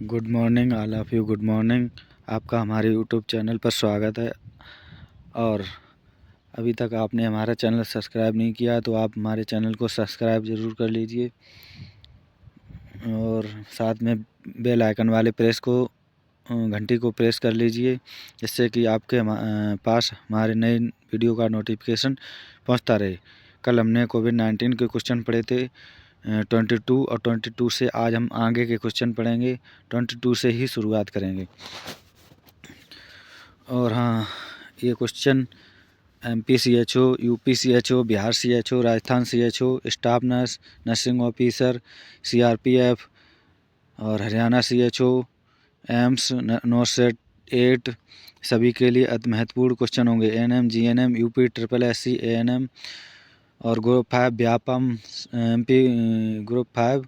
Good morning all of you. Good morning. आपका हमारे YouTube channel पर स्वागत है। और अभी तक आपने हमारा चैनल सब्सक्राइब नहीं किया तो आप हमारे चैनल को सब्सक्राइब ज़रूर कर लीजिए और साथ में बेल आइकन वाले घंटी को प्रेस कर लीजिए, जिससे कि आपके पास हमारे नए वीडियो का नोटिफिकेशन पहुंचता रहे। कल हमने कोविड-19 के क्वेश्चन पढ़े थे 22 और 22 से आज हम आगे के क्वेश्चन पढ़ेंगे। 22 से ही शुरुआत करेंगे। और हाँ, ये question MP CHO, UP CHO, Bihar CHO, Rajasthan CHO, staff nurse, nursing officer, CRPF और हरियाणा CHO, एम्स, नॉर्सेट 8 सभी के लिए अति महत्वपूर्ण क्वेश्चन होंगे। NM, GNM, UP, SSSC, ANM और ग्रुप 5 व्यापम MP ग्रुप 5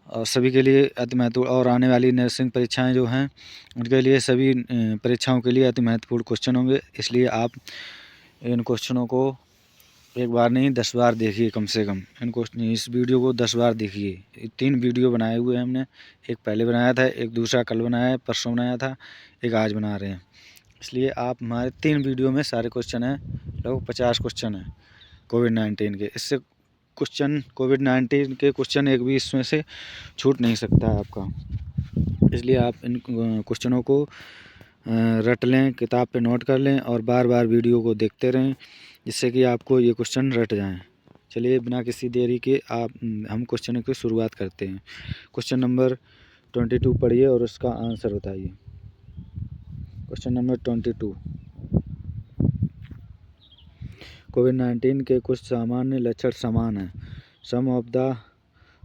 और सभी के लिए अति महत्वपूर्ण। और आने वाली नर्सिंग परीक्षाएं जो हैं उनके लिए सभी परीक्षाओं के लिए अति महत्वपूर्ण क्वेश्चन होंगे। इसलिए आप इन क्वेश्चनों को एक बार नहीं 10 बार देखिए कम से कम। इस वीडियो को 10 बार देखिए। 3 वीडियो बनाए हुए हैं हमने। एक पहले बनाया था, एक दूसरा कल बनाया है, परसों बनाया था, एक आज बना रहे हैं। इसलिए आप हमारे 3 वीडियो में सारे क्वेश्चन हैं, लगभग 50 क्वेश्चन हैं कोविड-19 के। इससे कोविड-19 के क्वेश्चन एक भी इसमें से छूट नहीं सकता है आपका। इसलिए आप इन क्वेश्चनों को रट लें, किताब पे नोट कर लें और बार बार वीडियो को देखते रहें, जिससे कि आपको ये क्वेश्चन रट जाएं। चलिए बिना किसी देरी के हम क्वेश्चन की शुरुआत करते हैं। क्वेश्चन नंबर 22 पढ़िए और उसका आंसर बताइए। Question number 22। कोविड-19 के कुछ सामान्य लक्षण समान हैं। Some of the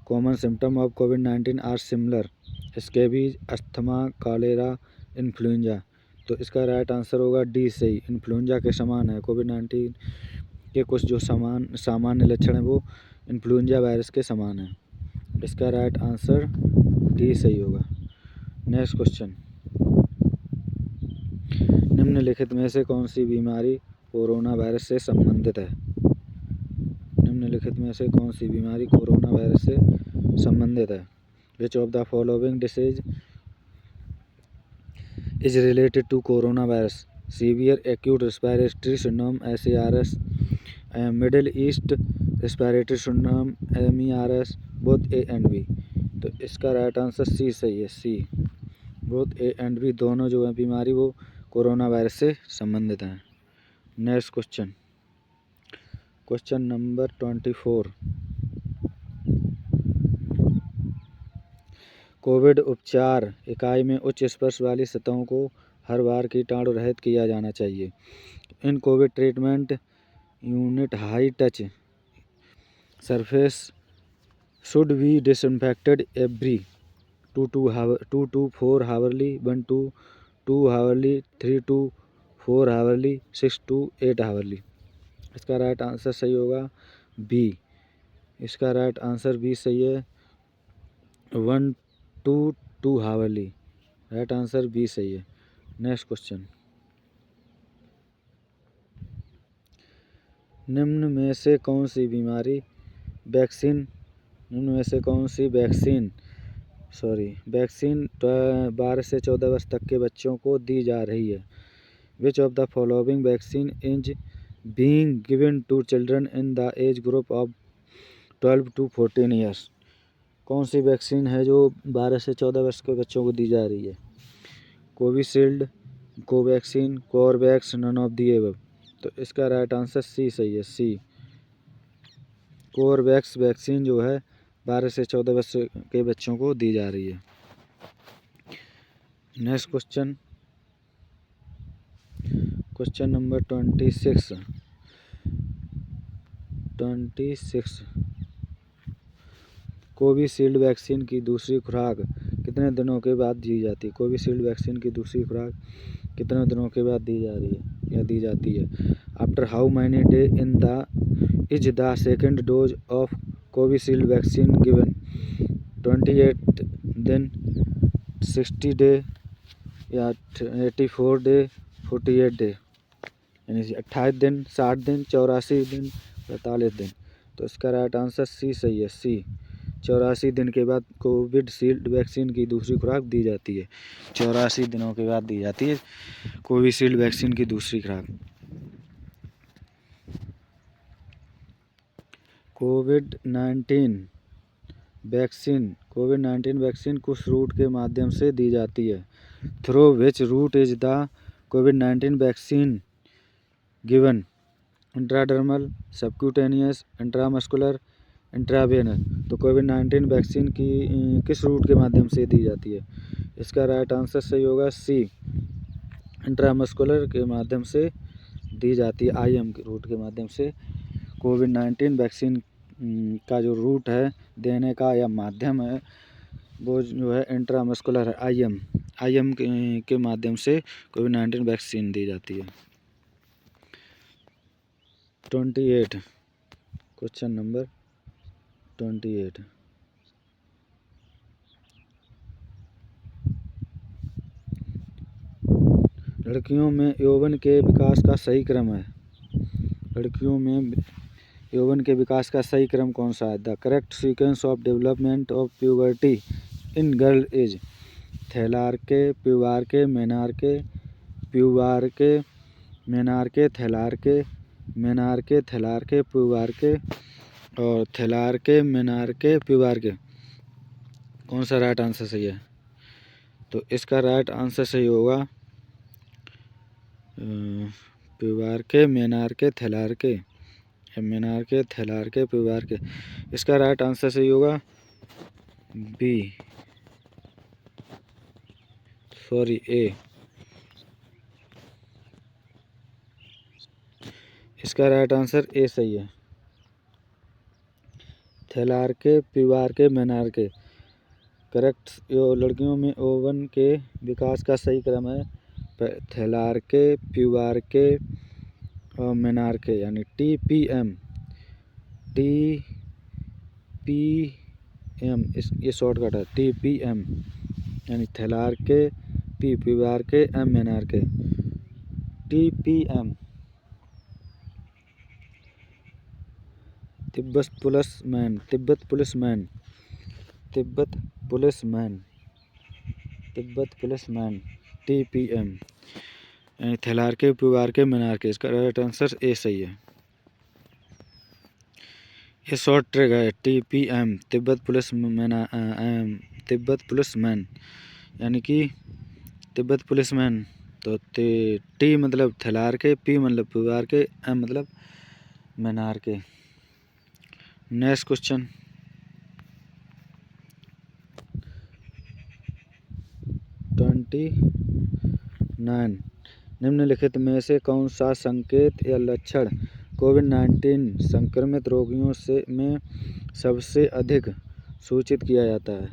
common symptom of कोविड-19 are similar. Scabies, asthma, cholera, influenza. तो इसका राइट आंसर होगा डी सही, इन्फ्लुएंजा के समान है। कोविड-19 के कुछ जो सामान्य लक्षण हैं वो इन्फ्लुएंजा वायरस के समान हैं। इसका राइट आंसर डी सही होगा। Next question. निम्नलिखित में से कौन सी बीमारी कोरोना वायरस से संबंधित है? निम्नलिखित में से कौन सी बीमारी कोरोना वायरस से संबंधित है? Which of the following disease is related to coronavirus? Severe acute respiratory syndrome (SARS), Middle East respiratory syndrome MERS, both A and B। तो इसका राइट आंसर सी सही है, C. Both A and B दोनों जो है बीमारी वो corona virus से संबंधित हैं। Next question. Question number 24। Covid उपचार इकाई में उच्च स्पर्श वाली सतहों को हर बार कीटाणु रहित किया जाना चाहिए। In COVID treatment unit high touch surface should be disinfected every 2 to 4 hourly, 1 to 2 hourly, 3 to 4 hourly, 6 to 8 hourly. इसका राइट आंसर सही होगा बी। इसका राइट आंसर बी सही है, 1 to 2 hourly. Right answer B सही है। Next question. निम्न में से कौन सी वैक्सीन 12 से 14 वर्ष तक के बच्चों को दी जा रही है? Which of the following vaccine is being given to children in the age group of 12 to 14 years? कौन सी वैक्सीन है जो 12 से 14 वर्ष के बच्चों को दी जा रही है? Covishield, Covaxin, Corbevax, none of the above. तो इसका राइट आंसर सी सही है, सी। कोरवैक्स वैक्सीन जो है 12 से 14 वर्ष के बच्चों को दी जा रही है। Next question. Question number 26। Covishield vaccine की दूसरी खुराक कितने दिनों के बाद दी जाती है? कोविशील्ड वैक्सीन की दूसरी खुराक कितने दिनों के बाद दी जा रही है या दी जाती है? After how many day is the second dose of Covishield vaccine given? 28 दिन, 60 डे या 84 डे, 48 डे। यानी 28 दिन, 60 दिन, 84 दिन, 45 दिन। तो इसका राइट आंसर सी सही है, सी। 84 दिन के बाद कोविशील्ड वैक्सीन की दूसरी खुराक दी जाती है। 84 दिनों के बाद दी जाती है कोविशील्ड वैक्सीन की दूसरी खुराक। कोविड-19 वैक्सीन किस रूट के माध्यम से दी जाती है? Through which route is the covid vaccine given? Intradermal, subcutaneous, intramuscular, intravenous. तो कोविड-19 वैक्सीन की किस रूट के माध्यम से दी जाती है? इसका राइट आंसर सही होगा सी, इंट्रामस्कुलर के माध्यम से दी जाती है। IM के रूट के माध्यम से कोविड-19 वैक्सीन का जो रूट है देने का या माध्यम है वो जो है इंट्रामस्कुलर है। IM के माध्यम से कोविड-19 वैक्सीन दी जाती है। 28 क्वेश्चन नंबर 28। लड़कियों में यौवन के विकास का सही क्रम है। लड़कियों में यौवन के विकास का सही क्रम कौन सा है? The correct sequence of development of puberty in girl is thelarche, pubarche, menarche, pubarche, menarche, thelarche, menarche, thelarche, pubarche और थैलार्के, मेनार्के, प्यूबार्के। कौन सा राइट आंसर सही है? तो इसका राइट आंसर सही होगा प्यूबार्के, मेनार्के, थैलार्के, मेनार्के, थैलार्के, प्यूबार्के। इसका राइट आंसर सही होगा ए। इसका राइट आंसर ए सही है। थैलार्के, प्यूबार्के, मेनार्के करेक्ट। लड़कियों में यौवन के विकास का सही क्रम है थैलार्के, प्यूबार्के और मेनार्के यानी TPM। ये शॉर्टकट है TPM यानी थैलार्के, pubarche, मेनार्के। TPM। Tibet policeman TPM यानी थैलार्के, प्यूबार्के, मेनार्के। इसका राइट आंसर ए सही है। ये शॉर्ट ट्रिक है TPM तिब्बत पुलिसमैन यानी कि तिब्बत पुलिसमैन। तो T मतलब थैलार्के, P मतलब प्यूबार्के, M मतलब मेनार्के। Next question 29। निम्नलिखित में से कौन सा संकेत या लक्षण कोविड-19 संक्रमित रोगियों में सबसे अधिक सूचित किया जाता है?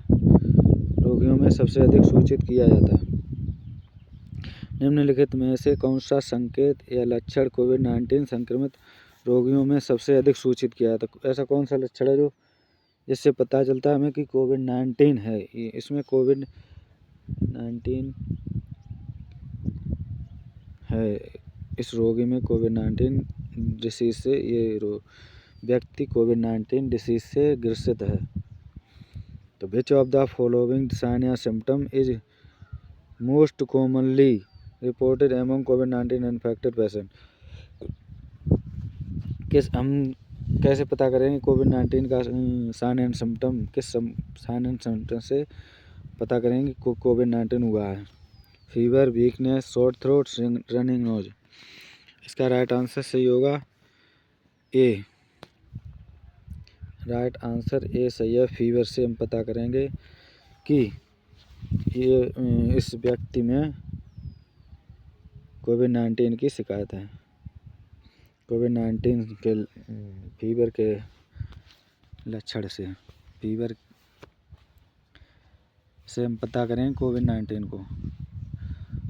निम्नलिखित में से कौन सा संकेत या लक्षण कोविड-19 संक्रमित रोगियों में सबसे अधिक सूचित किया जाता है? ऐसा कौन सा लक्षण है जो जिससे पता चलता है हमें कि कोविड-19 है? इसमें कोविड-19 है, इस रोगी में कोविड-19 डिसीज से ये व्यक्ति कोविड-19 डिसीज से ग्रसित है। तो which of the following sign या symptom is most commonly reported among कोविड-19 इन्फेक्टेड पेशेंट? हम कैसे पता करेंगे कोविड-19 का साइन एंड सिम्टम? किस साइन एंड सिम्टम से पता करेंगे कि कोविड-19 हुआ है? Fever, weakness, short throat, running nose. इसका राइट आंसर सही होगा ए। राइट आंसर ए सही है। फीवर से हम पता करेंगे कि ये इस व्यक्ति में कोविड-19 की शिकायत है। कोविड-19 के फीवर के लक्षण से हम पता करें कोविड-19 को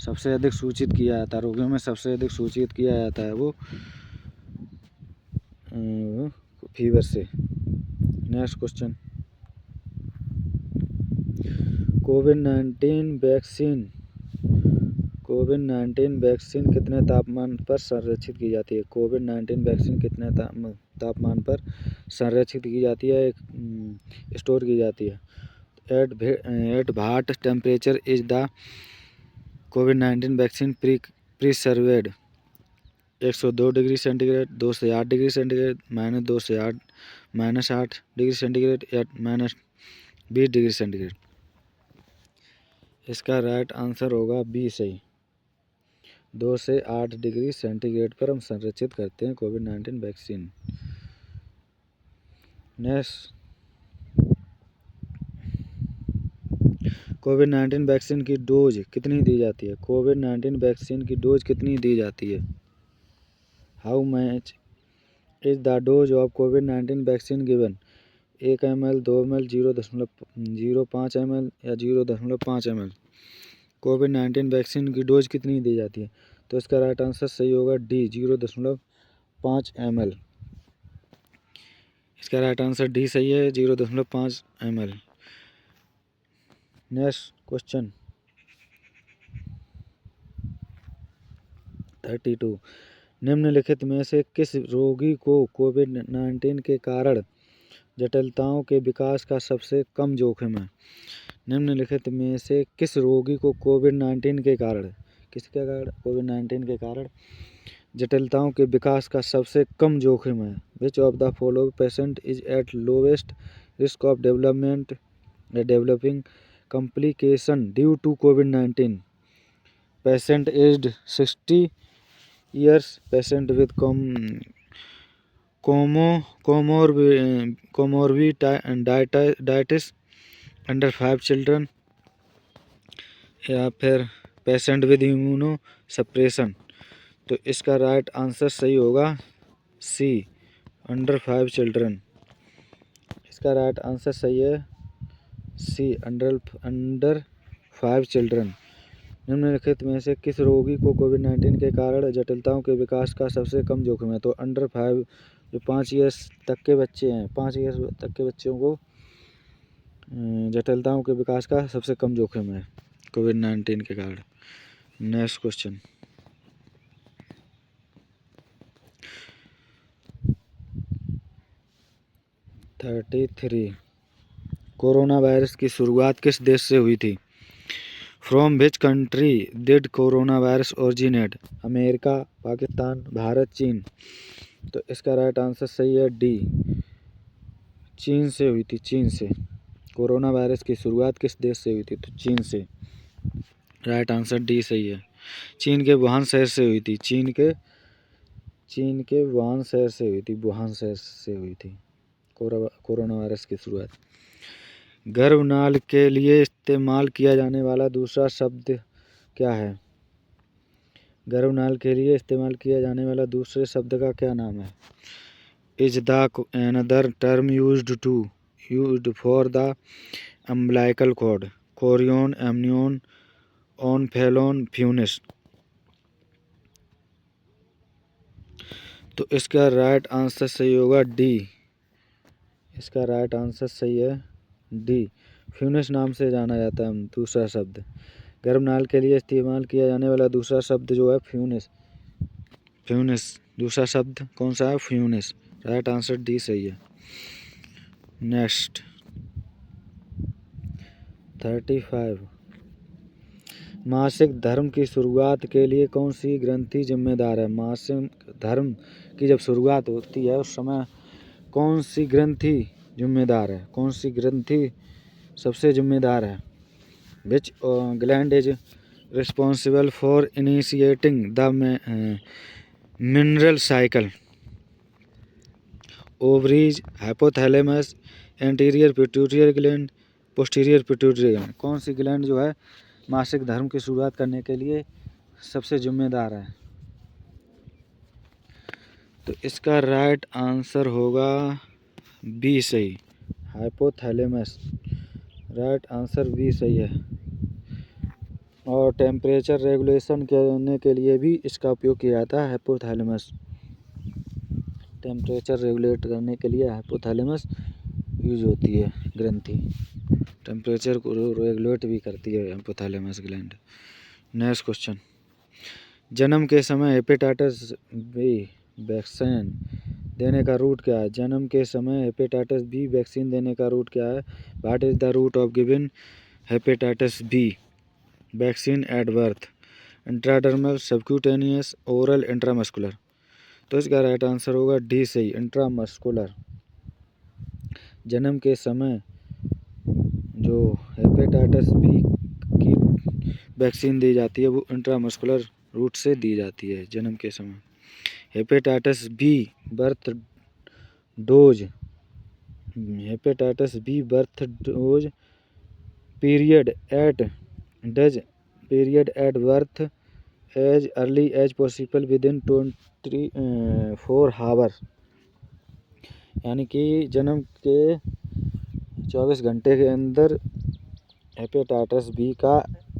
सबसे अधिक सूचित किया जाता है। रोगियों में सबसे अधिक सूचित किया जाता है वो फीवर से। नेक्स्ट क्वेश्चन कोविड-19 वैक्सीन कितने तापमान पर संरक्षित की जाती है? कोविड-19 वैक्सीन कितने तापमान पर संरक्षित की जाती है, स्टोर की जाती है। At what temperature is the covid vaccine preserved? 102 degree centigrade, 2 से 8 डिग्री सेंटीग्रेड, -2 से -8 डिग्री सेंटीग्रेड या -20 डिग्री सेंटीग्रेड। इसका राइट आंसर होगा बी सही। 2 से 8 डिग्री सेंटीग्रेड पर हम संरक्षित करते हैं कोविड-19 वैक्सीन। नेक्स्ट, कोविड-19 वैक्सीन की डोज कितनी दी जाती है? कोविड-19 वैक्सीन की डोज कितनी दी जाती है? How much is the dose of covid vaccine given? 1 ml, 2 ml, 0.05 ml या 0.5 ml। कोविड-19 वैक्सीन की डोज कितनी दी जाती है? तो इसका राइट आंसर सही होगा डी, 0.5 ml। इसका राइट आंसर डी सही है, 0.5 ml। Next question 32। निम्नलिखित में से किस रोगी को कोविड-19 के कारण जटिलताओं के विकास का सबसे कम जोखिम है? निम्नलिखित में से किस रोगी को कोविड-19 के कारण, किसके कारण? कोविड-19 के कारण जटिलताओं के विकास का सबसे कम जोखिम है? Which of the following patient is at lowest risk of developing complication due to COVID-19? Patient aged 60 years, patient with comorbidities, under 5 children, या फिर पेशेंट विद इम्यूनोसप्रेशन। तो इसका राइट आंसर सही होगा सी, अंडर 5 चिल्ड्रन। इसका राइट आंसर सही है सी, under 5 children. निम्नलिखित में से किस रोगी को कोविड-19 के कारण जटिलताओं के विकास का सबसे कम जोखिम है? तो अंडर 5, जो 5 ईयर्स तक के बच्चे हैं, 5 ईयर्स तक के बच्चों को जटिलताओं के विकास का सबसे कम जोखिम है कोविड-19 के कारण। Next question 33। कोरोना वायरस की शुरुआत किस देश से हुई थी? From which country did corona virus originate? America, Pakistan, Bharat, चीन। तो इसका राइट आंसर सही है डी, चीन से हुई थी, चीन से। कोरोना वायरस की शुरुआत किस देश से हुई थी? तो चीन से। राइट आंसर डी सही है, चीन के वुहान शहर से हुई थी। चीन के वुहान शहर से हुई थी, वुहान शहर से हुई थी कोरोना वायरस की शुरुआत। गर्भनाल के लिए इस्तेमाल किया जाने वाला दूसरा शब्द क्या है? गर्भनाल के लिए इस्तेमाल किया जाने वाला दूसरे शब्द का क्या नाम है? Is the another term used for the umbilical cord? Chorion, amnion, omphalon, funis. तो इसका राइट आंसर सही होगा डी। इसका राइट आंसर सही है डी, फ्यूनिस नाम से जाना जाता है दूसरा शब्द। गर्भनाल के लिए इस्तेमाल किया जाने वाला दूसरा शब्द जो है फ्यूनिस। दूसरा शब्द कौन सा है? फ्यूनिस। राइट आंसर डी सही है। नेक्स्ट 35। मासिक धर्म की शुरुआत के लिए कौन सी ग्रंथि जिम्मेदार है? मासिक धर्म की जब शुरुआत होती है उस समय कौन सी ग्रंथि जिम्मेदार है? कौन सी ग्रंथि सबसे जिम्मेदार है? विच gland is responsible for initiating the mineral cycle? Ovaries, hypothalamus, anterior pituitary gland, posterior pituitary gland. कौन सी ग्लैंड जो है मासिक धर्म की शुरुआत करने के लिए सबसे जिम्मेदार है? तो इसका राइट आंसर होगा बी सही, हाइपोथैलेमस। राइट आंसर बी सही है। और टेम्परेचर रेगुलेशन करने के लिए भी इसका उपयोग किया जाता है, हाइपोथैलेमस। टेम्परेचर रेगुलेट करने के लिए हाइपोथैलेमस यूज होती है ग्रंथि। टेम्परेचर को रेगुलेट भी करती है हाइपोथैलेमस ग्लैंड। नेक्स्ट क्वेश्चन, जन्म के समय हेपेटाइटिस बी वैक्सीन देने का रूट क्या है? जन्म के समय हेपेटाइटिस बी वैक्सीन देने का रूट क्या है? What is the route of giving hepatitis B vaccine at birth? Intradermal, subcutaneous, oral, intramuscular. तो इसका राइट आंसर होगा डी सही, इंट्रामस्कुलर। जन्म के समय जो हेपेटाइटिस बी की वैक्सीन दी जाती है वो इंट्रामस्कुलर रूट से दी जाती है जन्म के समय। Hepatitis B birth dose, hepatitis B birth dose period at does period at birth as early as possible within 24 hour. यानी कि जन्म के 24 घंटे के अंदर हेपेटाइटिस बी का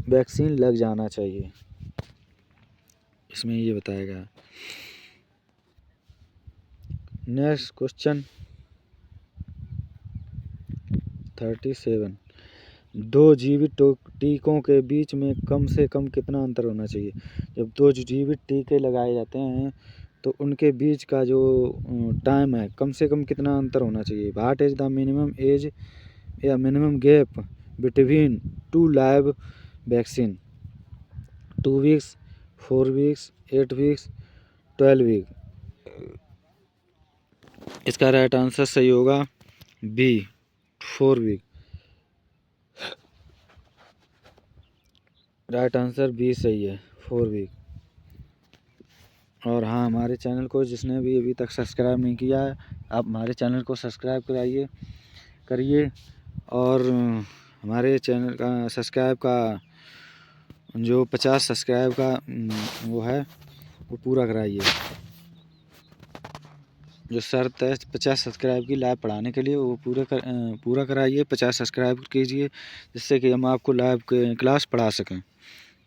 वैक्सीन लग जाना चाहिए, इसमें ये बताया गया। Next question 37। दो जीवित टीकों के बीच में कम से कम कितना अंतर होना चाहिए? जब दो जीवित टीके लगाए जाते हैं तो उनके बीच का जो टाइम है कम से कम कितना अंतर होना चाहिए? What is the minimum age या minimum gap between two live vaccine? 2 weeks, 4 weeks, 8 weeks, 12 week. इसका राइट आंसर सही होगा B, 4 week. Right answer B सही है, 4 वीक। और हाँ, हमारे चैनल को जिसने भी अभी तक सब्सक्राइब नहीं किया है, आप हमारे चैनल को सब्सक्राइब करिए और हमारे चैनल का सब्सक्राइब का जो 50 सब्सक्राइब का वो है वो पूरा कराइए। जो शर्त है 50 सब्सक्राइब की लाइव पढ़ाने के लिए वो पूरा कराइए। 50 सब्सक्राइब कीजिए जिससे कि हम आपको लाइव क्लास पढ़ा सकें।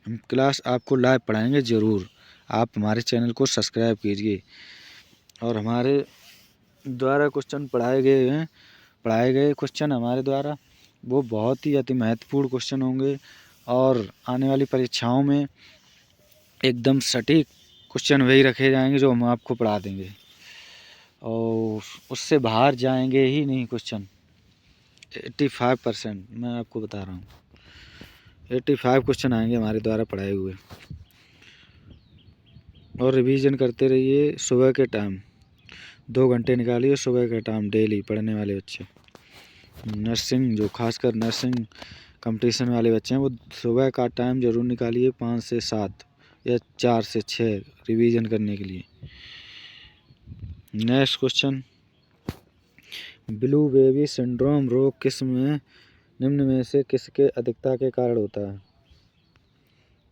हम क्लास आपको लाइव पढ़ाएंगे ज़रूर। आप हमारे चैनल को सब्सक्राइब कीजिए। और हमारे द्वारा क्वेश्चन पढ़ाए गए क्वेश्चन हमारे द्वारा वो बहुत ही अति महत्वपूर्ण क्वेश्चन होंगे और आने वाली परीक्षाओं में एकदम सटीक क्वेश्चन वही रखे जाएंगे जो हम आपको पढ़ा देंगे और उससे बाहर जाएंगे ही नहीं क्वेश्चन। 85% मैं आपको बता रहा हूँ, 85 क्वेश्चन आएंगे हमारे द्वारा पढ़ाए हुए। और रिवीजन करते रहिए सुबह के टाइम, 2 घंटे निकालिए सुबह के टाइम डेली पढ़ने वाले बच्चे। नर्सिंग जो खासकर नर्सिंग कंपटीशन वाले बच्चे हैं वो सुबह का टाइम ज़रूर निकालिए 5 से 7 या 4 से 6 रिवीजन करने के लिए। Next question, blue baby syndrome रोग किस में निम्न में से किसके अधिकता के कारण होता है?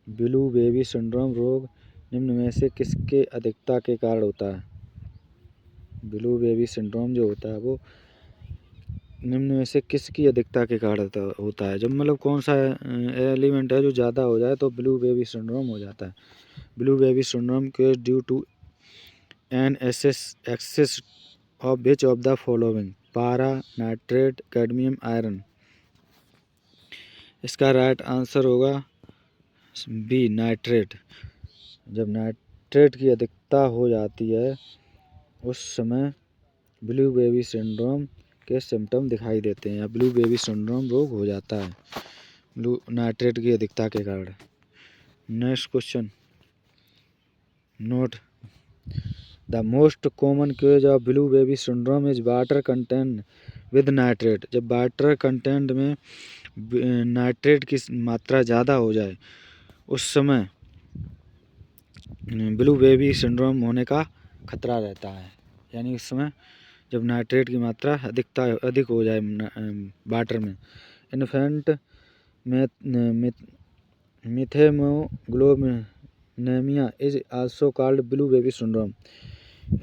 ब्लू बेबी सिंड्रोम रोग निम्न में से किसके अधिकता के कारण होता है? ब्लू बेबी सिंड्रोम जो होता है वो निम्न में से किसकी अधिकता के कारण होता है? जब मतलब कौन सा एलिमेंट है जो ज़्यादा हो जाए तो ब्लू बेबी सिंड्रोम हो जाता है। ब्लू बेबी सिंड्रोम के due to an excess of which of the following? पारा, नाइट्रेट, कैडमियम, आयरन। इसका राइट आंसर होगा बी, नाइट्रेट। जब नाइट्रेट की अधिकता हो जाती है उस समय ब्लू बेबी सिंड्रोम के सिम्टम दिखाई देते हैं या ब्लू बेबी सिंड्रोम रोग हो जाता है ब्लू नाइट्रेट की अधिकता के कारण। Next question, note the most common cause of blue baby syndrome is water content with nitrate. जब वाटर कंटेंट में नाइट्रेट की मात्रा ज़्यादा हो जाए उस समय ब्लू बेबी सिंड्रोम होने का खतरा रहता है। यानी उस समय जब नाइट्रेट की मात्रा अधिक हो जाए वाटर में। Infant methaemoglobinaemia is also called blue baby syndrome.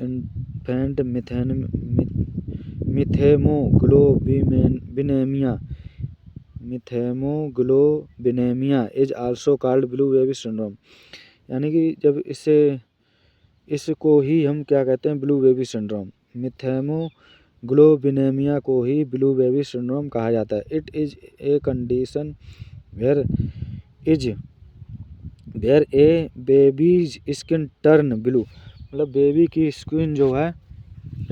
Infant methaemoglobinaemia is also called blue baby syndrome. यानी कि जब इसको ही हम क्या कहते हैं? Blue baby syndrome. मिथेमोग्लोबिनेमिया को ही ब्लू बेबी सिंड्रोम कहा जाता है। It is a condition where a baby's skin turn blue. मतलब बेबी की स्किन जो है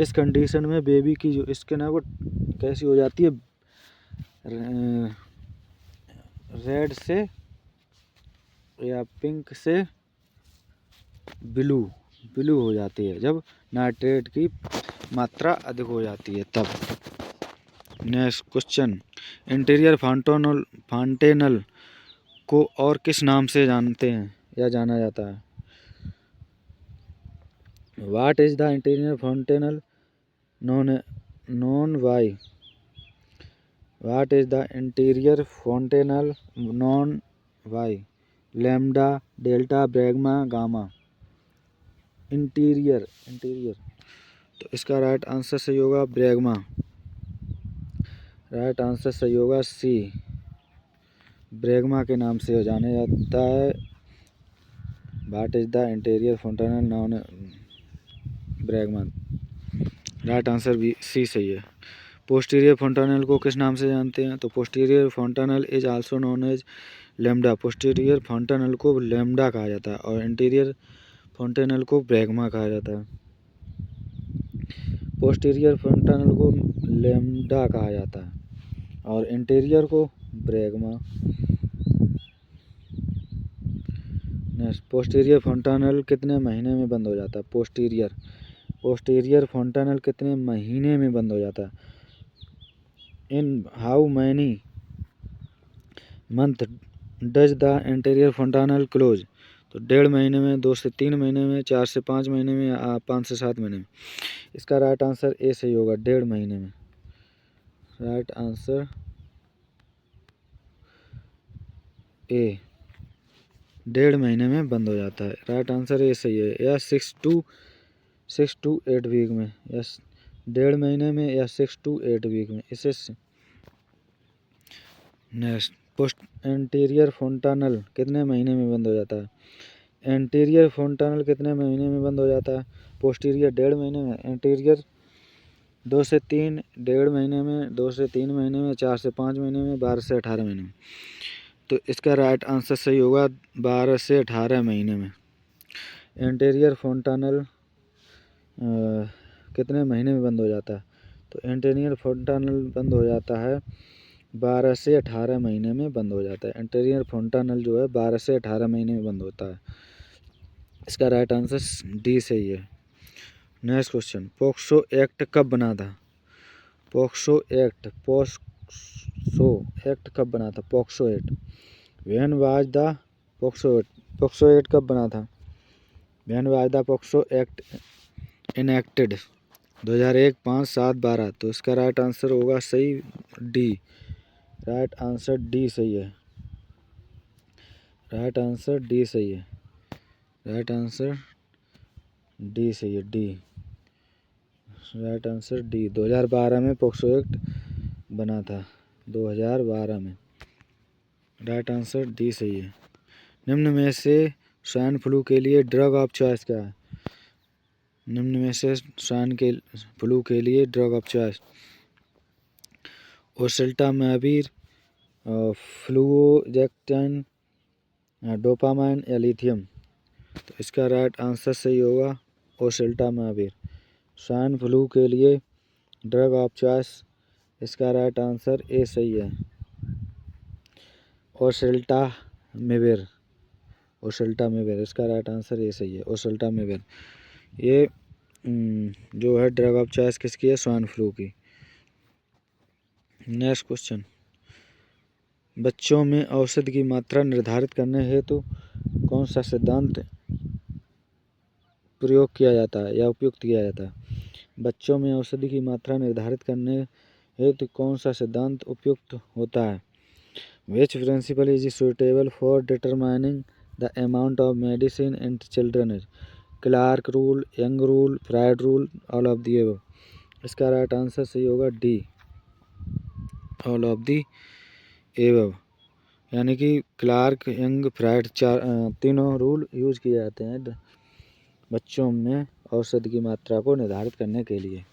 इस कंडीशन में बेबी की जो स्किन है वो कैसी हो जाती है, रेड से या पिंक से ब्लू हो जाती है जब नाइट्रेट की मात्रा अधिक हो जाती है तब। नेक्स्ट क्वेश्चन, इंटीरियर फॉन्टेनल को और किस नाम से जानते हैं या जाना जाता है? What is the interior fontanelle known by? What is the interior fontanelle known by? Lambda, delta, bregma, gamma. Interior तो इसका राइट आंसर सही होगा ब्रैग्मा। राइट आंसर सही होगा सी, ब्रैग्मा के नाम से जाना जाता है। What is the interior fontanelle known bregma. Right answer भी सी सही है। पोस्टीरियर फॉन्टेनल को किस नाम से जानते हैं? तो posterior fontanelle is also known as lambda. Posterior fontanelle को लैम्डा कहा जाता है और इंटीरियर फॉन्टेनल को ब्रैग्मा कहा जाता है। पोस्टीरियर फॉन्टेनल को लैम्डा कहा जाता है और इंटीरियर को ब्रैग्मा। नेक्स्ट, पोस्टीरियर फॉन्टेनल कितने महीने में बंद हो जाता है? पोस्टीरियर फॉन्टेनल कितने महीने में बंद हो जाता है? In how many month does the interior fontanelle close? तो 1.5 महीने में, 2 से 3 महीने में, 4 से 5 महीने में, 5 से 7 महीने में। इसका राइट आंसर ए सही होगा, 1.5 महीने में। राइट आंसर ए, 1.5 महीने में बंद हो जाता है। राइट आंसर ए सही है। या 6 to 8 वीक में, या 1.5 महीने में, या 6 to 8 वीक में इसे। नेक्स्ट, पोस्ट इंटीरियर फॉन्टेनल कितने महीने में बंद हो जाता है? इंटीरियर फॉन्टेनल कितने महीने में बंद हो जाता है? पोस्टीरियर 1.5 महीने में, इंटीरियर 2 से 3, 1.5 महीने में, 2 से 3 महीने में, 4 से 5 महीने में, 12 से 18 महीने में। तो इसका राइट आंसर सही होगा 12 से 18 महीने में। इंटीरियर फॉन्टेनल कितने महीने में बंद हो जाता है? तो इंटीरियर फॉन्टेनल बंद हो जाता है 12 से 18 महीने में बंद हो जाता है। इंटीरियर फॉन्टेनल जो है 12 से 18 महीने में बंद होता है। इसका राइट आंसर डी सही है। नेक्स्ट क्वेश्चन, पोक्सो एक्ट कब बना था? पोक्सो एक्ट कब बना था? POCSO act when was the POCSO act कब बना था? When was the POCSO act enacted? 2001, 5, 7, 12। तो इसका राइट आंसर होगा सही डी। राइट आंसर डी सही है। राइट आंसर डी सही है। राइट आंसर डी सही है, डी। Right answer D. 2012 में पोक्सो एक्ट बना था, 2012 में। राइट आंसर डी सही है। निम्न में से स्वाइन फ्लू के लिए ड्रग ऑफ चॉइस क्या है? निम्न में से स्वाइन के फ्लू के लिए ड्रग ऑफ चॉइस ओसेल्टामाविर, फ्लूओजेक्टिन, डोपामाइन या लिथियम। तो इसका राइट आंसर सही होगा ओसेल्टामाविर। स्वाइन फ्लू के लिए ड्रग ऑफ चॉइस, इसका राइट आंसर ए सही है, ओसेल्टामेविर। इसका राइट आंसर ए सही है, ओसेल्टामेविर। ये जो है ड्रग ऑफ चॉइस किसकी है? स्वाइन फ्लू की। नेक्स्ट क्वेश्चन, बच्चों में औषधि की मात्रा निर्धारित करने हेतु कौन सा सिद्धांत प्रयोग किया जाता है या उपयुक्त किया जाता है? बच्चों में औषधि की मात्रा निर्धारित करने हेतु कौन सा सिद्धांत उपयुक्त होता है? Which principle is suitable for determining the amount of medicine in children? Clark rule, Young rule, Fried rule, all of the above. इसका राइट आंसर सही होगा D, all of the above. यानी कि क्लार्क, यंग, फ्राइड तीनों rule use किए जाते हैं बच्चों में औषधि की मात्रा को निर्धारित करने के लिए।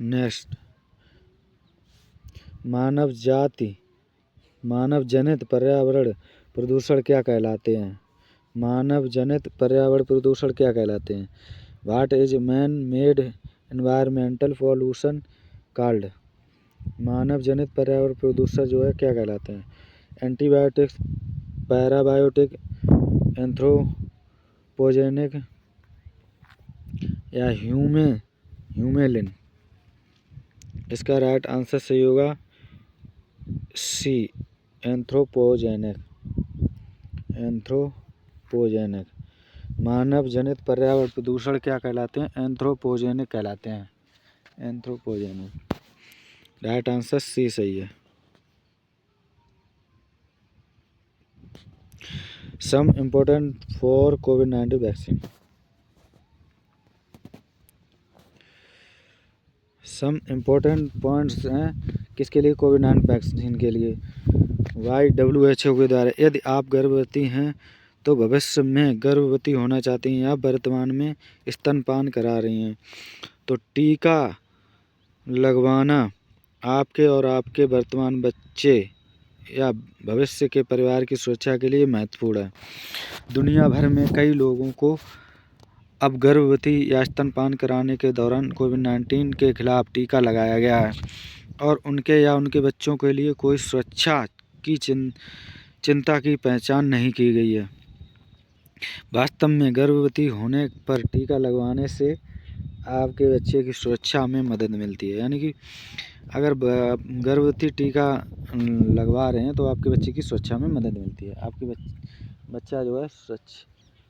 नेक्स्ट, मानव जनित पर्यावरण प्रदूषण क्या कहलाते हैं? मानव जनित पर्यावरण प्रदूषण क्या कहलाते हैं? What is man made environmental pollution called? मानव जनित पर्यावरण प्रदूषण जो है क्या कहलाते हैं? एंटीबायोटिक्स, पैराबायोटिक, एंथ्रोपोजेनिक या ह्यूमेलिन? इसका राइट आंसर सही होगा सी, एंथ्रोपोजेनिक। मानव जनित पर्यावरण प्रदूषण क्या कहलाते हैं? एंथ्रोपोजेनिक कहलाते हैं। एंथ्रोपोजेनिक राइट आंसर सी सही है। सम इम्पोर्टेंट फॉर कोविड-19 वैक्सीन। सम इम्पोर्टेंट पॉइंट्स हैं किसके लिए? कोविड-19 वैक्सीन के लिए। वाई WHO के द्वारा यदि आप गर्भवती हैं तो भविष्य में गर्भवती होना चाहती हैं या वर्तमान में स्तनपान करा रही हैं तो टीका लगवाना आपके और आपके वर्तमान बच्चे या भविष्य के परिवार की सुरक्षा के लिए महत्वपूर्ण है। दुनिया भर में कई लोगों को अब गर्भवती या स्तनपान कराने के दौरान कोविड-19 के खिलाफ टीका लगाया गया है और उनके या उनके बच्चों के लिए कोई सुरक्षा की चिंता की पहचान नहीं की गई है। वास्तव में गर्भवती होने पर टीका लगवाने से आपके बच्चे की सुरक्षा में मदद मिलती है। यानी कि अगर गर्भवती टीका लगवा रहे हैं तो आपके बच्चे की सुरक्षा में मदद मिलती है। आपके बच्चा जो है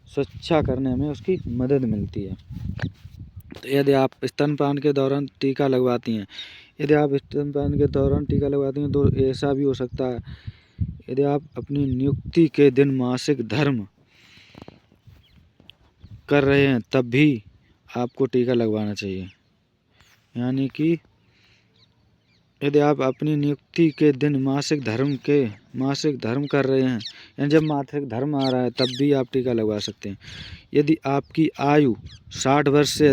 सुरक्षा करने में उसकी मदद मिलती है। तो यदि आप स्तनपान के दौरान टीका लगवाती हैं तो ऐसा भी हो सकता है यदि आप अपनी नियुक्ति के दिन मासिक धर्म कर रहे हैं तब भी आपको टीका लगवाना चाहिए। यानी कि यदि आप अपनी नियुक्ति के दिन मासिक धर्म कर रहे हैं या जब मासिक धर्म आ रहा है तब भी आप टीका लगवा सकते हैं। यदि आपकी आयु 60 वर्ष से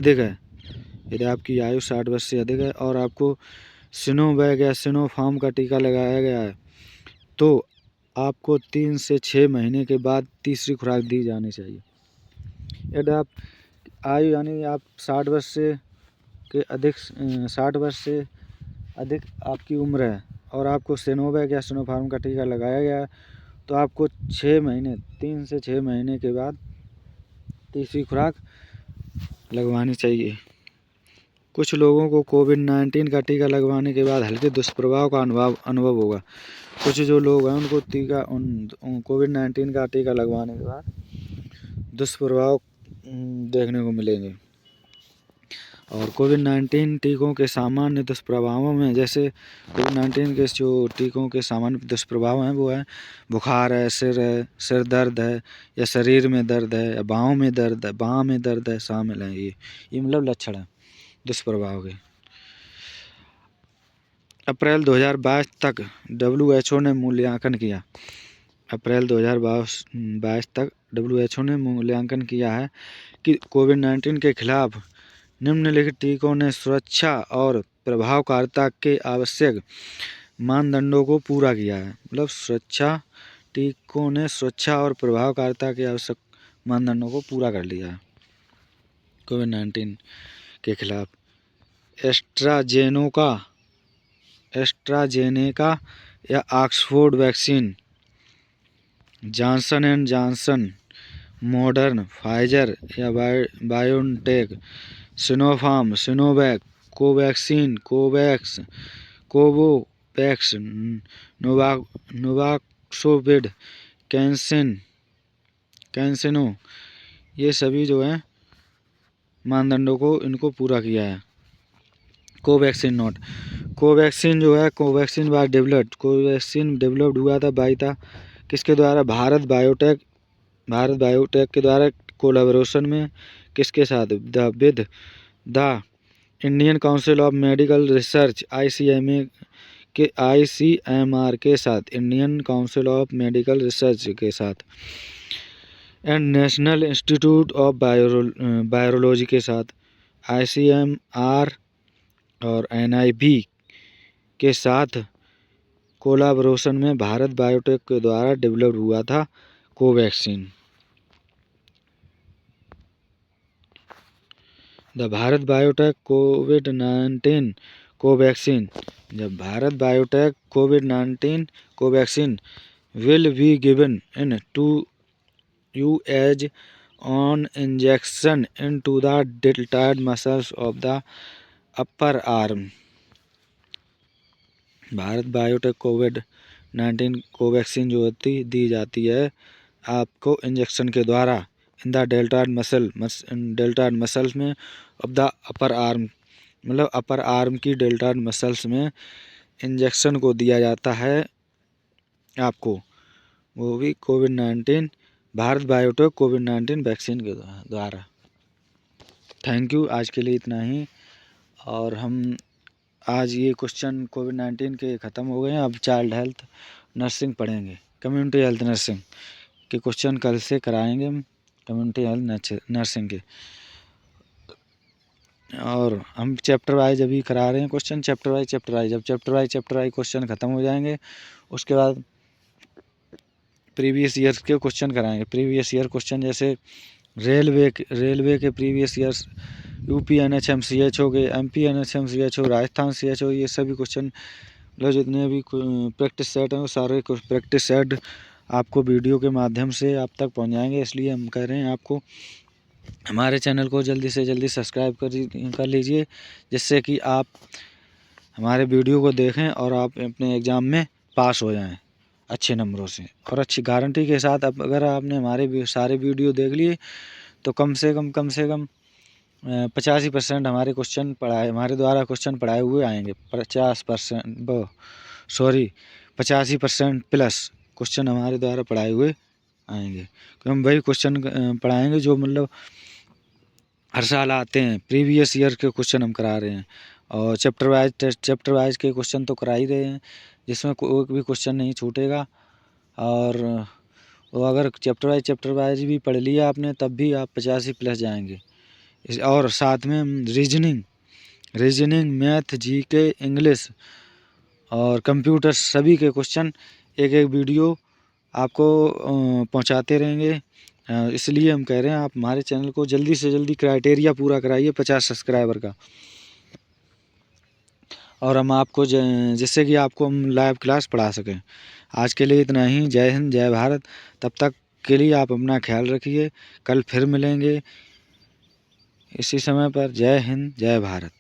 अधिक है और आपको सिनोवैक या सिनोफार्म का टीका लगाया गया है तो आपको 3 से 6 महीने के बाद तीसरी खुराक दी जानी चाहिए। यदि आप आयु यानी आप 60 वर्ष से अधिक आपकी उम्र है और आपको सिनोवैक या सिनोफार्म का टीका लगाया गया है तो आपको 3 से 6 महीने के बाद तीसरी खुराक लगवानी चाहिए। कुछ लोगों को कोविड-19 का टीका लगवाने के बाद हल्के दुष्प्रभाव का अनुभव होगा। कुछ जो लोग हैं उनको कोविड-19 का टीका लगवाने के बाद दुष्प्रभाव देखने को मिलेंगे। और कोविड-19 टीकों के सामान्य दुष्प्रभावों में जैसे कोविड-19 के जो टीकों के सामान्य दुष्प्रभाव हैं वो है बुखार है, सिर दर्द है या शरीर में दर्द है या बाहों में दर्द है शामिल हैं। ये मतलब लक्षण है दुष्प्रभाव के। अप्रैल 2022 तक WHO ने मूल्यांकन किया। अप्रैल 2022 तक WHO ने मूल्यांकन किया है कि कोविड-19 के खिलाफ निम्नलिखित टीकों ने सुरक्षा और प्रभावकारिता के आवश्यक मानदंडों को पूरा किया है। मतलब टीकों ने सुरक्षा और प्रभावकारिता के आवश्यक मानदंडों को पूरा कर लिया है कोविड-19 के खिलाफ। एस्ट्राजेनेका या Oxford vaccine, Johnson and Johnson, Moderna, Pfizer या BioNTech, Sinopharm, Sinovac, Covaxin, Covax, Covovax, Novaxovid, CanSino, ये सभी जो हैं मानदंडों को इनको पूरा किया है। कोवैक्सीन जो है कोवैक्सीन डेवलप्ड हुआ था किसके द्वारा? भारत बायोटेक के द्वारा कोलैबोरेशन में किसके साथ? The Indian council of medical research ICMR के साथ, Indian council of medical research के साथ and national institute of virology के साथ। ICMR और NIV के साथ कोलैबोरेशन में भारत बायोटेक के द्वारा डेवलप हुआ था कोवैक्सीन। द भारत बायोटेक कोविड-19 कोवैक्सीन, जब भारत बायोटेक कोविड-19 Covaxin will be given in to you as an injection into the deltoid muscles of the upper arm। Bharat biotech कोविड-19 कोवैक्सीन जो होती दी जाती है आपको इंजेक्शन के द्वारा इन द डेल्टॉइड मसल्स में ऑफ द अपर आर्म, मतलब अपर आर्म की डेल्टॉइड मसल्स में इंजेक्शन को दिया जाता है आपको, वो भी कोविड-19 भारत बायोटेक कोविड-19 वैक्सीन के द्वारा। थैंक यू, आज के लिए इतना ही। और हम आज ये क्वेश्चन कोविड-19 के ख़त्म हो गए हैं। अब चाइल्ड हेल्थ नर्सिंग पढ़ेंगे, कम्युनिटी हेल्थ नर्सिंग के क्वेश्चन कल से कराएंगे हम, कम्युनिटी हेल्थ नर्सिंग के। और हम चैप्टर वाइज अभी करा रहे हैं क्वेश्चन, चैप्टर वाइज जब चैप्टर वाइज क्वेश्चन ख़त्म हो जाएंगे उसके बाद प्रीवियस ईयर के क्वेश्चन कराएंगे। प्रीवियस ईयर क्वेश्चन जैसे रेलवे के प्रीवियस ईयर्स, यूपी NHMCH हो गए, MP NHMCH हो, राजस्थान CH हो, ये सभी क्वेश्चन मतलब जितने भी प्रैक्टिस सेट हैं वो सारे प्रैक्टिस सेट आपको वीडियो के माध्यम से आप तक पहुंच जाएंगे। इसलिए हम कह रहे हैं आपको हमारे चैनल को जल्दी से जल्दी सब्सक्राइब कर लीजिए, जिससे कि आप हमारे वीडियो को देखें और आप अपने एग्ज़ाम में पास हो जाएं अच्छे नंबरों से और अच्छी गारंटी के साथ। अब अगर आपने हमारे सारे वीडियो देख लिए तो कम से कम 85% हमारे द्वारा क्वेश्चन पढ़ाए हुए आएंगे। 85% प्लस क्वेश्चन हमारे द्वारा पढ़ाए हुए आएंगे, तो हम वही क्वेश्चन पढ़ाएंगे जो मतलब हर साल आते हैं। प्रीवियस ईयर के क्वेश्चन हम करा रहे हैं और चैप्टर वाइज के क्वेश्चन तो करा ही रहे हैं, जिसमें कोई भी क्वेश्चन नहीं छूटेगा। और वो अगर चैप्टर वाइज भी पढ़ लिया आपने तब भी आप 85 प्लस जाएंगे। और साथ में रीजनिंग, मैथ, GK, इंग्लिश और कंप्यूटर सभी के क्वेश्चन एक वीडियो आपको पहुंचाते रहेंगे। इसलिए हम कह रहे हैं आप हमारे चैनल को जल्दी से जल्दी क्राइटेरिया पूरा कराइए 50 सब्सक्राइबर का, और हम आपको जिससे कि आपको हम लाइव क्लास पढ़ा सकें। आज के लिए इतना ही। जय हिंद, जय भारत। तब तक के लिए आप अपना ख्याल रखिए। कल फिर मिलेंगे इसी समय पर। जय हिंद, जय भारत।